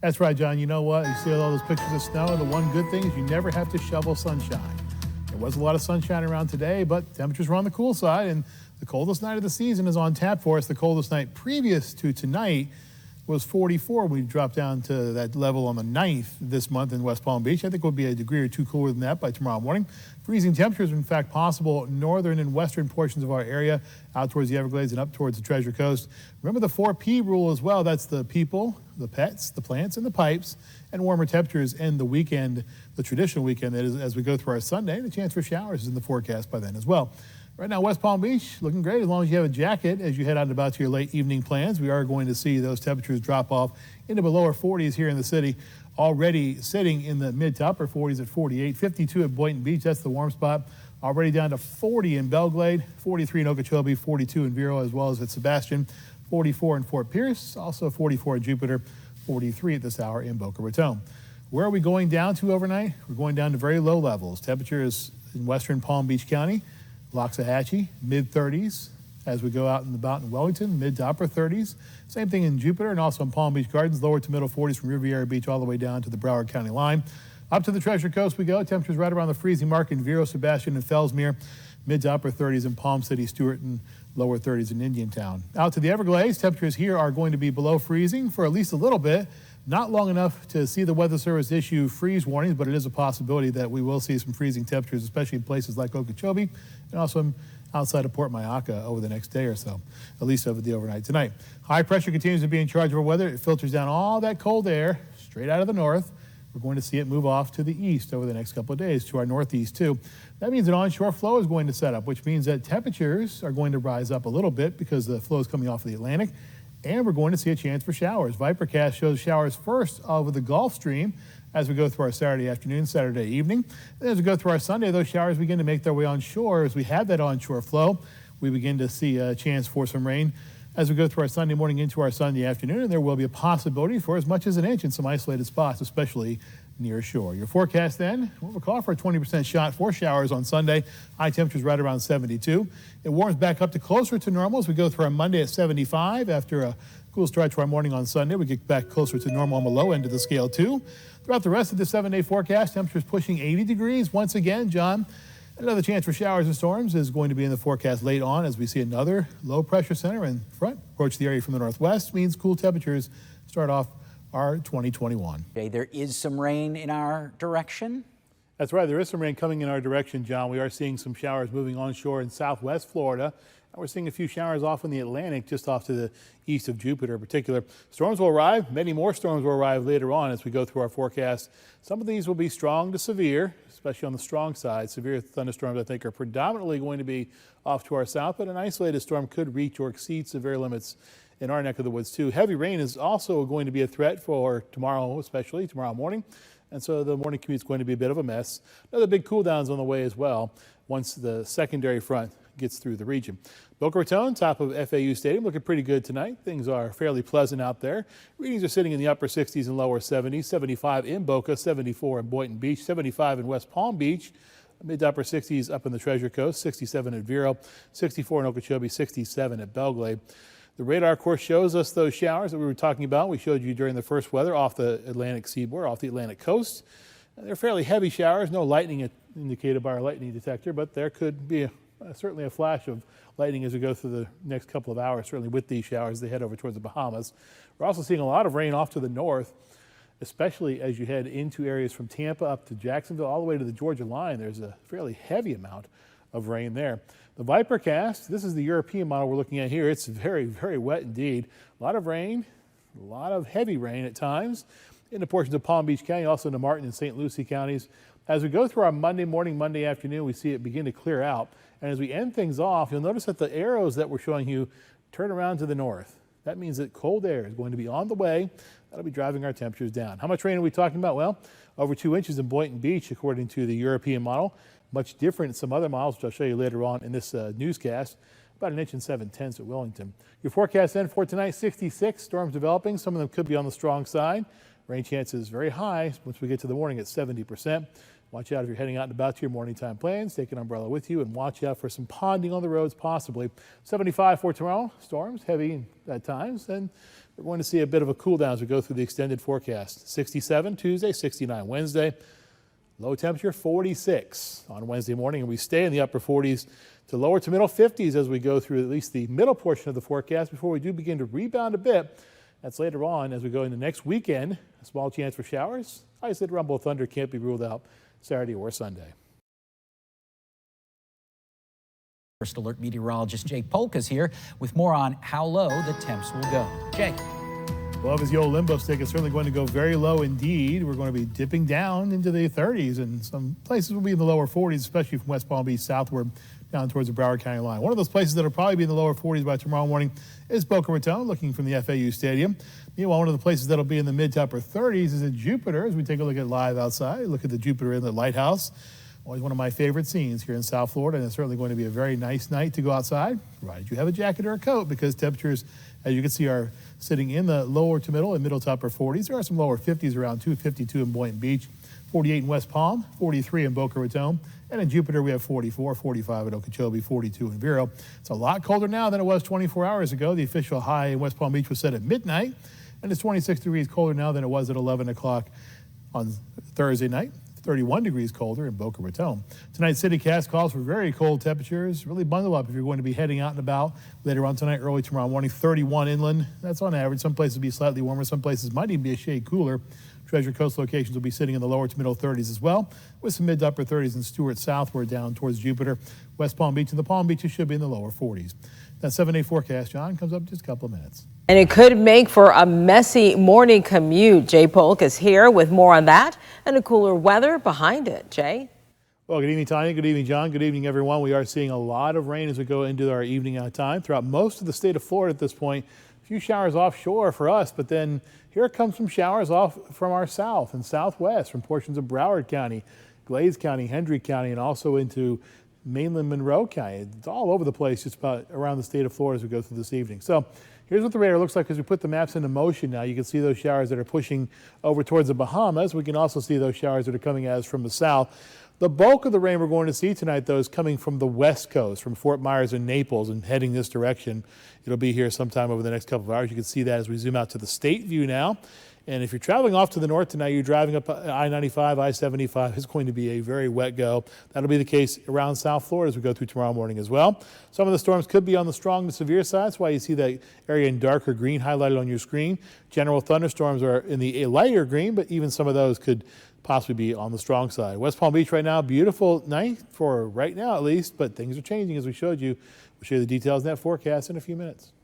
That's right, John. You know what? You see all those pictures of snow. The one good thing is you never have to shovel sunshine. There was a lot of sunshine around today, but temperatures were on the cool side, and the coldest night of the season is on tap for us. The coldest night previous to tonight was 44. We dropped down to that level on the 9th this month in West Palm Beach. I think we'll be a degree or two cooler than that by tomorrow morning. Freezing temperatures are in fact possible northern and western portions of our area, out towards the Everglades and up towards the Treasure Coast. Remember the 4P rule as well. That's the people, the pets, the plants, and the pipes, and warmer temperatures end the weekend, the traditional weekend that is as we go through our Sunday. The chance for showers is in the forecast by then as well. Right now, West Palm Beach looking great as long as you have a jacket as you head out and about to your late evening plans. We are going to see those temperatures drop off into the lower 40s here in the city, already sitting in the mid to upper 40s at 48, 52 at Boynton Beach. That's the warm spot. Already down to 40 in Belglade, 43 in Okeechobee, 42 in Vero, as well as at Sebastian, 44 in Fort Pierce, also 44 at Jupiter, 43 at this hour in Boca Raton. Where are we going down to overnight? We're going down to very low levels. Temperatures in western Palm Beach County, Loxahatchee, mid-30s. As we go out and about in Wellington, mid to upper 30s. Same thing in Jupiter and also in Palm Beach Gardens, lower to middle 40s from Riviera Beach all the way down to the Broward County line. Up to the Treasure Coast we go. Temperatures right around the freezing mark in Vero, Sebastian, and Fellsmere. Mid to upper 30s in Palm City, Stewart, and lower 30s in Indiantown. Out to the Everglades, temperatures here are going to be below freezing for at least a little bit. Not long enough to see the Weather Service issue freeze warnings, but it is a possibility that we will see some freezing temperatures, especially in places like Okeechobee and also outside of Port Mayaca over the next day or so, at least over the overnight tonight. High pressure continues to be in charge of our weather. It filters down all that cold air straight out of the north. We're going to see it move off to the east over the next couple of days, to our northeast too. That means an onshore flow is going to set up, which means that temperatures are going to rise up a little bit because the flow is coming off of the Atlantic. And we're going to see a chance for showers. Vipercast shows showers first over the Gulf Stream as we go through our Saturday afternoon, Saturday evening. And as we go through our Sunday, those showers begin to make their way onshore. As we have that onshore flow, we begin to see a chance for some rain as we go through our Sunday morning into our Sunday afternoon. And there will be a possibility for as much as an inch in some isolated spots, especially near shore. Your forecast then, we'll call for a 20% shot for showers on Sunday. High temperatures right around 72. It warms back up to closer to normal as we go through our Monday at 75. After a cool start to our morning on Sunday, we get back closer to normal on the low end of the scale too. Throughout the rest of the 7-day forecast, temperatures pushing 80 degrees. Once again, John, another chance for showers and storms is going to be in the forecast late on as we see another low pressure center in front approach the area from the northwest. Means cool temperatures start off our 2021. Okay, there is some rain in our direction. That's right. There is some rain coming in our direction, John. We are seeing some showers moving onshore in southwest Florida. And we're seeing a few showers off in the Atlantic, just off to the east of Jupiter in particular. Storms will arrive. Many more storms will arrive later on as we go through our forecast. Some of these will be strong to severe, especially on the strong side. Severe thunderstorms, I think, are predominantly going to be off to our south, but an isolated storm could reach or exceed severe limits in our neck of the woods too. Heavy rain is also going to be a threat for tomorrow, especially tomorrow morning. And so the morning commute is going to be a bit of a mess. Another big cool down's on the way as well once the secondary front gets through the region. Boca Raton, top of FAU Stadium, looking pretty good tonight. Things are fairly pleasant out there. Readings are sitting in the upper 60s and lower 70s, 75 in Boca, 74 in Boynton Beach, 75 in West Palm Beach, mid to upper 60s up in the Treasure Coast, 67 at Vero, 64 in Okeechobee, 67 at Belglade. The radar, of course, shows us those showers that we were talking about. We showed you during the first weather off the Atlantic seaboard, off the Atlantic coast. They're fairly heavy showers, no lightning indicated by our lightning detector, but there could be certainly a flash of lightning as we go through the next couple of hours, certainly with these showers. They head over towards the Bahamas. We're also seeing a lot of rain off to the north, especially as you head into areas from Tampa up to Jacksonville, all the way to the Georgia line. There's a fairly heavy amount of rain there. The Vipercast, this is the European model we're looking at here. It's very, very wet indeed. A lot of rain, a lot of heavy rain at times into portions of Palm Beach County, also into Martin and St. Lucie counties. As we go through our Monday morning, Monday afternoon, we see it begin to clear out. And as we end things off, you'll notice that the arrows that we're showing you turn around to the north. That means that cold air is going to be on the way. That'll be driving our temperatures down. How much rain are we talking about? Well, over 2 inches in Boynton Beach, according to the European model. Much different in some other models, which I'll show you later on in this newscast. About 1 inch 7/10 at Wellington. Your forecast then for tonight, 66. Storms developing. Some of them could be on the strong side. Rain chances very high once we get to the morning at 70%. Watch out if you're heading out and about to your morning time plans. Take an umbrella with you and watch out for some ponding on the roads possibly. 75 for tomorrow. Storms heavy at times, and we're going to see a bit of a cool down as we go through the extended forecast. 67 Tuesday, 69 Wednesday. Low temperature 46 on Wednesday morning, and we stay in the upper 40s to lower to middle 50s as we go through at least the middle portion of the forecast before we do begin to rebound a bit. That's later on as we go into next weekend. A small chance for showers. Isolated rumble of thunder can't be ruled out Saturday or Sunday. First Alert meteorologist Jake Polk is here with more on how low the temps will go. Jake. Well, if it's the old limbo stick, it's certainly going to go very low indeed. We're going to be dipping down into the 30s, and some places will be in the lower 40s, especially from West Palm Beach southward down towards the Broward County line. One of those places that will probably be in the lower 40s by tomorrow morning is Boca Raton, looking from the FAU Stadium. Meanwhile, one of the places that will be in the mid to upper 30s is at Jupiter, as we take a look at live outside. Look at the Jupiter Inlet Lighthouse. Always one of my favorite scenes here in South Florida, and it's certainly going to be a very nice night to go outside, provided you have a jacket or a coat, because temperatures, as you can see, are sitting in the lower to middle and middle to upper 40s. There are some lower 50s around 52 in Boynton Beach, 48 in West Palm, 43 in Boca Raton, and in Jupiter we have 44, 45 in Okeechobee, 42 in Vero. It's a lot colder now than it was 24 hours ago. The official high in West Palm Beach was set at midnight, and it's 26 degrees colder now than it was at 11 o'clock on Thursday night. 31 degrees colder in Boca Raton. Tonight's CityCast calls for very cold temperatures. Really bundle up if you're going to be heading out and about later on tonight, early tomorrow morning. 31 inland. That's on average. Some places will be slightly warmer. Some places might even be a shade cooler. Treasure Coast locations will be sitting in the lower to middle 30s as well, with some mid to upper 30s in Stewart southward down towards Jupiter. West Palm Beach and the Palm Beaches should be in the lower 40s. That 7-day forecast, John, comes up in just a couple of minutes. And it could make for a messy morning commute. Jay Polk is here with more on that and a cooler weather behind it. Jay? Well, good evening, Tanya. Good evening, John. Good evening, everyone. We are seeing a lot of rain as we go into our evening time throughout most of the state of Florida at this point. A few showers offshore for us, but then here comes some showers off from our south and southwest from portions of Broward County, Glades County, Hendry County, and also into mainland Monroe County. It's all over the place just about around the state of Florida as we go through this evening. So here's what the radar looks like as we put the maps into motion now. You can see those showers that are pushing over towards the Bahamas. We can also see those showers that are coming at us from the south. The bulk of the rain we're going to see tonight, though, is coming from the west coast, from Fort Myers and Naples, and heading this direction. It'll be here sometime over the next couple of hours. You can see that as we zoom out to the state view now. And if you're traveling off to the north tonight, you're driving up I-95, I-75, it's going to be a very wet go. That'll be the case around South Florida as we go through tomorrow morning as well. Some of the storms could be on the strong to severe side. That's why you see that area in darker green highlighted on your screen. General thunderstorms are in the lighter green, but even some of those could possibly be on the strong side. West Palm Beach right now, beautiful night for right now at least, but things are changing as we showed you. We'll show you the details in that forecast in a few minutes.